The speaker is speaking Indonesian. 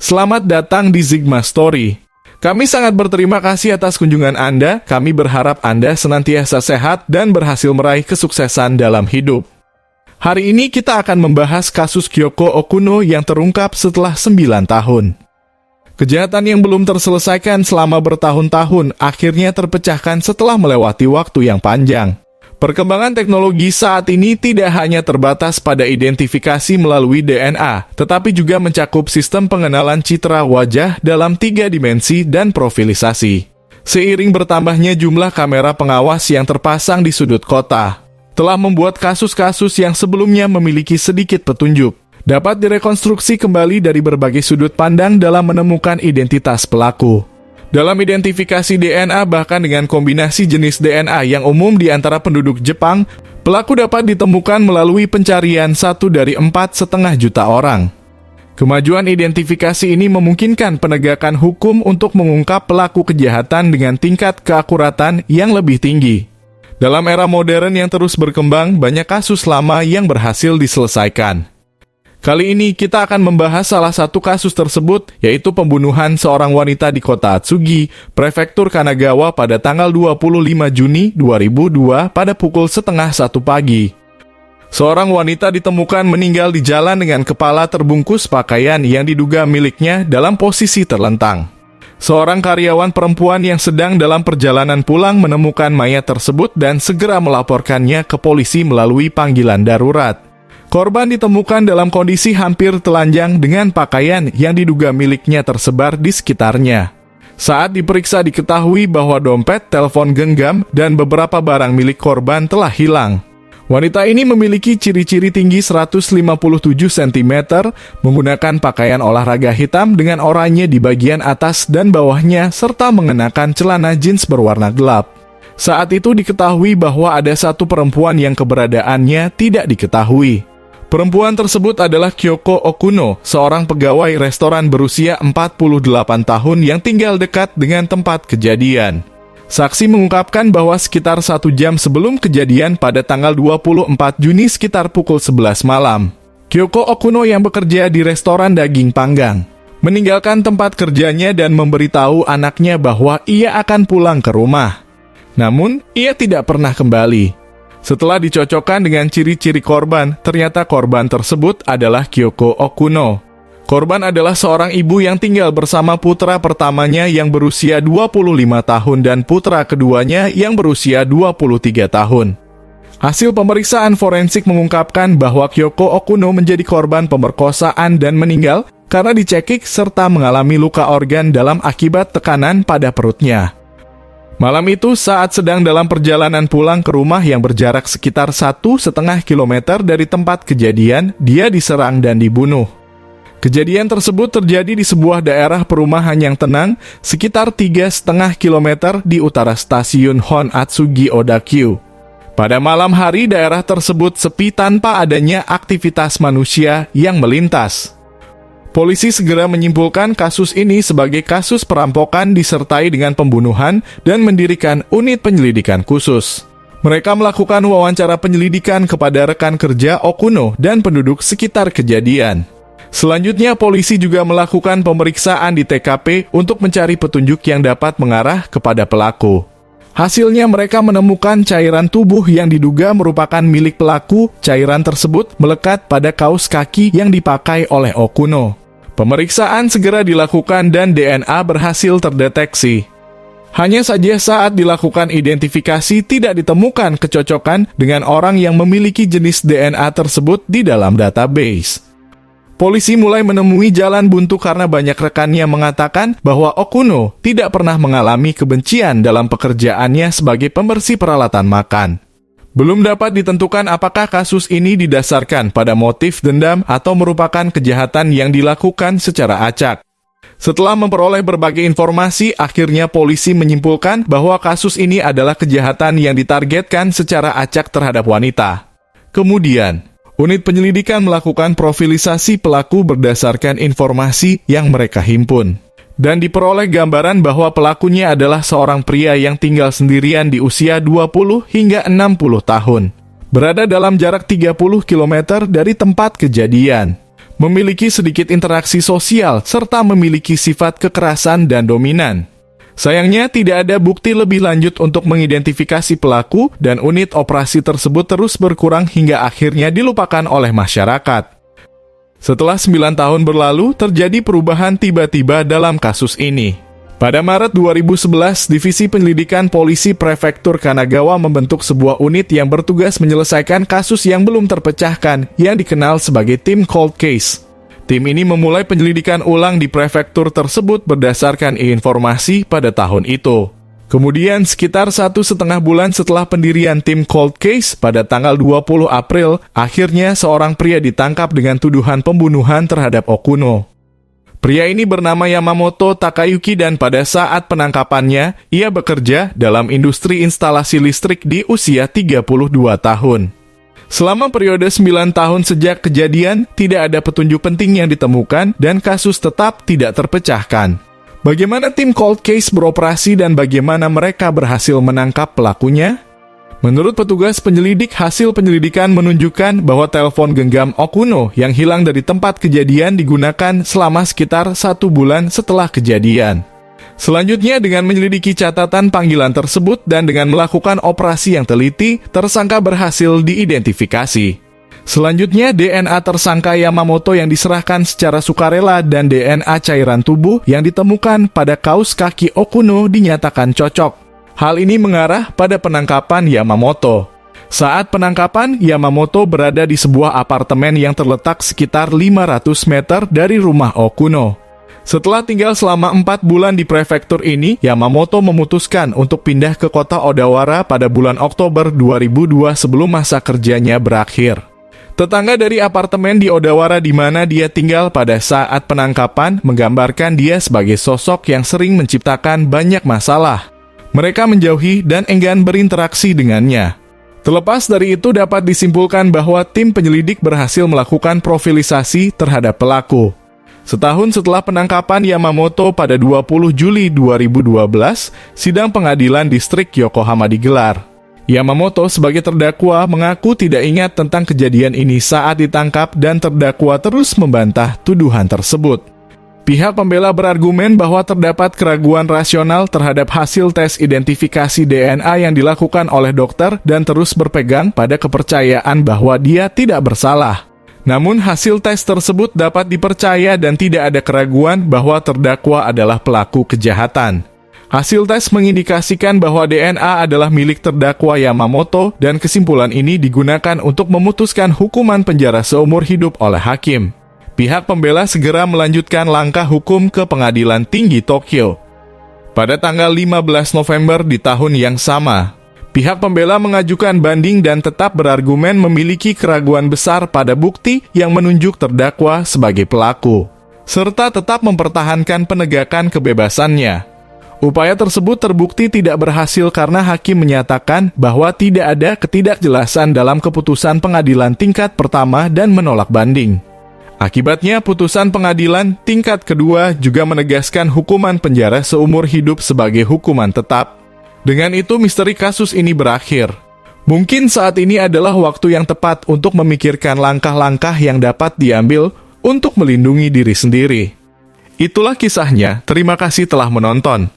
Selamat datang di Zigma Story. Kami sangat berterima kasih atas kunjungan Anda. Kami berharap Anda senantiasa sehat dan berhasil meraih kesuksesan dalam hidup. Hari ini kita akan membahas kasus Kyoko Okuno yang terungkap setelah 9 tahun. Kejahatan yang belum terselesaikan selama bertahun-tahun akhirnya terpecahkan setelah melewati waktu yang panjang. Perkembangan teknologi saat ini tidak hanya terbatas pada identifikasi melalui DNA, tetapi juga mencakup sistem pengenalan citra wajah dalam 3 dimensi dan profilisasi. Seiring bertambahnya jumlah kamera pengawas yang terpasang di sudut kota, telah membuat kasus-kasus yang sebelumnya memiliki sedikit petunjuk dapat direkonstruksi kembali dari berbagai sudut pandang dalam menemukan identitas pelaku. Dalam identifikasi DNA bahkan dengan kombinasi jenis DNA yang umum di antara penduduk Jepang, pelaku dapat ditemukan melalui pencarian 1 dari 4,5 juta orang. Kemajuan identifikasi ini memungkinkan penegakan hukum untuk mengungkap pelaku kejahatan dengan tingkat keakuratan yang lebih tinggi. Dalam era modern yang terus berkembang, banyak kasus lama yang berhasil diselesaikan. Kali ini kita akan membahas salah satu kasus tersebut, yaitu pembunuhan seorang wanita di kota Atsugi, Prefektur Kanagawa pada tanggal 25 Juni 2002 pada pukul 12:30 pagi. Seorang wanita ditemukan meninggal di jalan dengan kepala terbungkus pakaian yang diduga miliknya dalam posisi terlentang. Seorang karyawan perempuan yang sedang dalam perjalanan pulang menemukan mayat tersebut dan segera melaporkannya ke polisi melalui panggilan darurat. Korban ditemukan dalam kondisi hampir telanjang dengan pakaian yang diduga miliknya tersebar di sekitarnya. Saat diperiksa diketahui bahwa dompet, telepon genggam, dan beberapa barang milik korban telah hilang. Wanita ini memiliki ciri-ciri tinggi 157 cm, menggunakan pakaian olahraga hitam dengan oranye di bagian atas dan bawahnya, serta mengenakan celana jeans berwarna gelap. Saat itu diketahui bahwa ada satu perempuan yang keberadaannya tidak diketahui. Perempuan tersebut adalah Kyoko Okuno, seorang pegawai restoran berusia 48 tahun yang tinggal dekat dengan tempat kejadian. Saksi mengungkapkan bahwa sekitar 1 jam sebelum kejadian pada tanggal 24 Juni sekitar pukul 11 malam, Kyoko Okuno yang bekerja di restoran daging panggang meninggalkan tempat kerjanya dan memberitahu anaknya bahwa ia akan pulang ke rumah. Namun, ia tidak pernah kembali. Setelah dicocokkan dengan ciri-ciri korban, ternyata korban tersebut adalah Kyoko Okuno. Korban adalah seorang ibu yang tinggal bersama putra pertamanya yang berusia 25 tahun dan putra keduanya yang berusia 23 tahun. Hasil pemeriksaan forensik mengungkapkan bahwa Kyoko Okuno menjadi korban pemerkosaan dan meninggal karena dicekik serta mengalami luka organ dalam akibat tekanan pada perutnya. Malam itu saat sedang dalam perjalanan pulang ke rumah yang berjarak sekitar 1,5 kilometer dari tempat kejadian, dia diserang dan dibunuh. Kejadian tersebut terjadi di sebuah daerah perumahan yang tenang, sekitar 3,5 kilometer di utara stasiun Hon Atsugi Odakyu. Pada malam hari daerah tersebut sepi tanpa adanya aktivitas manusia yang melintas. Polisi segera menyimpulkan kasus ini sebagai kasus perampokan disertai dengan pembunuhan dan mendirikan unit penyelidikan khusus. Mereka melakukan wawancara penyelidikan kepada rekan kerja Okuno dan penduduk sekitar kejadian. Selanjutnya, polisi juga melakukan pemeriksaan di TKP untuk mencari petunjuk yang dapat mengarah kepada pelaku. Hasilnya mereka menemukan cairan tubuh yang diduga merupakan milik pelaku. Cairan tersebut melekat pada kaos kaki yang dipakai oleh Okuno. Pemeriksaan segera dilakukan dan DNA berhasil terdeteksi. Hanya saja saat dilakukan identifikasi tidak ditemukan kecocokan dengan orang yang memiliki jenis DNA tersebut di dalam database. Polisi mulai menemui jalan buntu karena banyak rekannya mengatakan bahwa Okuno tidak pernah mengalami kebencian dalam pekerjaannya sebagai pembersih peralatan makan. Belum dapat ditentukan apakah kasus ini didasarkan pada motif dendam atau merupakan kejahatan yang dilakukan secara acak. Setelah memperoleh berbagai informasi, akhirnya polisi menyimpulkan bahwa kasus ini adalah kejahatan yang ditargetkan secara acak terhadap wanita. Kemudian, unit penyelidikan melakukan profilisasi pelaku berdasarkan informasi yang mereka himpun. Dan diperoleh gambaran bahwa pelakunya adalah seorang pria yang tinggal sendirian di usia 20 hingga 60 tahun. Berada dalam jarak 30 km dari tempat kejadian. memiliki sedikit interaksi sosial, serta memiliki sifat kekerasan dan dominan. Sayangnya, tidak ada bukti lebih lanjut untuk mengidentifikasi pelaku, dan unit operasi tersebut terus berkurang hingga akhirnya dilupakan oleh masyarakat. Setelah 9 tahun berlalu, terjadi perubahan tiba-tiba dalam kasus ini. Pada Maret 2011, Divisi Penyelidikan Polisi Prefektur Kanagawa membentuk sebuah unit yang bertugas menyelesaikan kasus yang belum terpecahkan, yang dikenal sebagai Tim Cold Case. Tim ini memulai penyelidikan ulang di prefektur tersebut berdasarkan informasi pada tahun itu. Kemudian, sekitar 1,5 bulan setelah pendirian tim Cold Case pada tanggal 20 April, akhirnya seorang pria ditangkap dengan tuduhan pembunuhan terhadap Okuno. Pria ini bernama Yamamoto Takayuki dan pada saat penangkapannya, ia bekerja dalam industri instalasi listrik di usia 32 tahun. Selama periode 9 tahun sejak kejadian, tidak ada petunjuk penting yang ditemukan dan kasus tetap tidak terpecahkan. Bagaimana tim Cold Case beroperasi dan bagaimana mereka berhasil menangkap pelakunya? Menurut petugas penyelidik, hasil penyelidikan menunjukkan bahwa telepon genggam Okuno yang hilang dari tempat kejadian digunakan selama sekitar 1 bulan setelah kejadian. Selanjutnya, dengan menyelidiki catatan panggilan tersebut dan dengan melakukan operasi yang teliti, tersangka berhasil diidentifikasi. Selanjutnya, DNA tersangka Yamamoto yang diserahkan secara sukarela dan DNA cairan tubuh yang ditemukan pada kaus kaki Okuno dinyatakan cocok. Hal ini mengarah pada penangkapan Yamamoto. Saat penangkapan, Yamamoto berada di sebuah apartemen yang terletak sekitar 500 meter dari rumah Okuno. Setelah tinggal selama 4 bulan di prefektur ini, Yamamoto memutuskan untuk pindah ke kota Odawara pada bulan Oktober 2002 sebelum masa kerjanya berakhir. Tetangga dari apartemen di Odawara di mana dia tinggal pada saat penangkapan menggambarkan dia sebagai sosok yang sering menciptakan banyak masalah. Mereka menjauhi dan enggan berinteraksi dengannya. Terlepas dari itu, dapat disimpulkan bahwa tim penyelidik berhasil melakukan profilisasi terhadap pelaku. Setahun setelah penangkapan Yamamoto pada 20 Juli 2012, sidang pengadilan distrik Yokohama digelar. Yamamoto sebagai terdakwa mengaku tidak ingat tentang kejadian ini saat ditangkap dan terdakwa terus membantah tuduhan tersebut. Pihak pembela berargumen bahwa terdapat keraguan rasional terhadap hasil tes identifikasi DNA yang dilakukan oleh dokter dan terus berpegang pada kepercayaan bahwa dia tidak bersalah. Namun hasil tes tersebut dapat dipercaya dan tidak ada keraguan bahwa terdakwa adalah pelaku kejahatan. Hasil tes mengindikasikan bahwa DNA adalah milik terdakwa Yamamoto dan kesimpulan ini digunakan untuk memutuskan hukuman penjara seumur hidup oleh hakim. Pihak pembela segera melanjutkan langkah hukum ke Pengadilan Tinggi Tokyo. Pada tanggal 15 November di tahun yang sama, pihak pembela mengajukan banding dan tetap berargumen memiliki keraguan besar pada bukti yang menunjuk terdakwa sebagai pelaku, serta tetap mempertahankan penegakan kebebasannya. Upaya tersebut terbukti tidak berhasil karena hakim menyatakan bahwa tidak ada ketidakjelasan dalam keputusan pengadilan tingkat pertama dan menolak banding. Akibatnya, putusan pengadilan tingkat kedua juga menegaskan hukuman penjara seumur hidup sebagai hukuman tetap. Dengan itu, misteri kasus ini berakhir. Mungkin saat ini adalah waktu yang tepat untuk memikirkan langkah-langkah yang dapat diambil untuk melindungi diri sendiri. Itulah kisahnya. Terima kasih telah menonton.